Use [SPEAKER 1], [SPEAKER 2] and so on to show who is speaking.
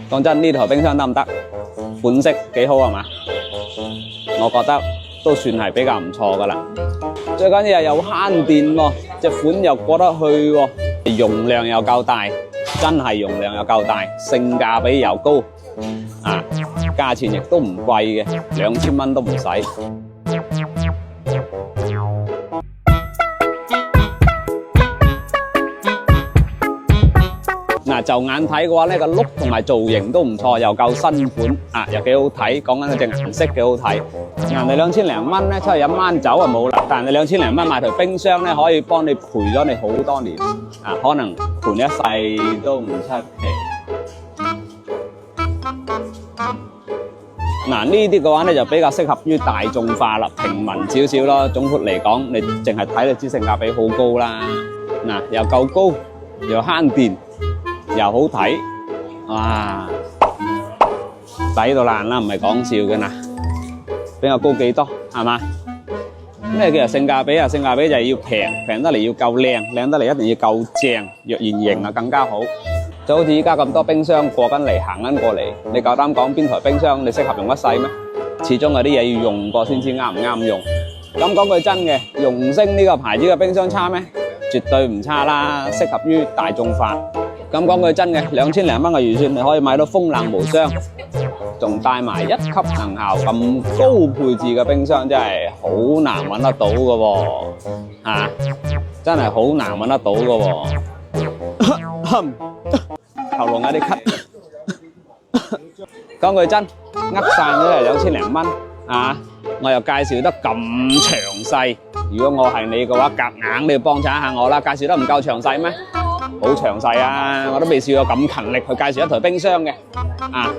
[SPEAKER 1] 講真，呢台冰箱得唔得？款式幾好係嘛？我覺得都算係比較唔錯噶啦。最緊要係有慳電喎，隻款又過得去喎，容量又夠大，真係容量又夠大，性價比又高，啊，價錢亦都唔貴嘅，2000蚊都唔使。嗱，就眼睇嘅話呢個碌同埋造型都唔錯，又夠新款啊，又幾好睇。講緊嗰隻顏色幾好睇。人哋2000零蚊咧，出去飲晚酒啊冇啦，但係你2000零蚊買台冰箱咧，可以幫你陪咗你好多年啊，可能陪一世都唔出奇。嗱，呢啲嘅話咧就比較適合於大眾化啦，平民少少咯。總括嚟講，你淨係睇你知性價比好高啦。嗱，又夠高，又慳電。又好睇，哇！抵到爛啦，唔係講笑嘅嗱。比我高幾多係嘛？咩叫做性價比啊？性價比就係要平，平得嚟要夠靚，靚得嚟一定要夠正。若然型啊更加好。就好似依家咁多冰箱過緊嚟行緊過嚟，你夠膽講邊台冰箱你適合用一世咩？始終有啲嘢要用過先知啱唔啱用。咁講句真嘅，容聲呢個牌子嘅冰箱差咩？絕對唔差啦，適合於大眾化。咁講句真嘅，2000零蚊嘅預算，你可以買到風冷無霜，仲帶埋1級能效咁高配置嘅冰箱，真係好難揾得到嘅喎，啊，真係好難揾得到嘅喎。喉嚨有啲咳。講句真，呃晒咗係2000零蚊，啊，我又介紹得咁詳細，如果我係你嘅話，夾硬你要幫襯下我啦，介紹得唔夠詳細咩？好詳細啊！我都未試過咁勤力去介紹一台冰箱嘅，啊！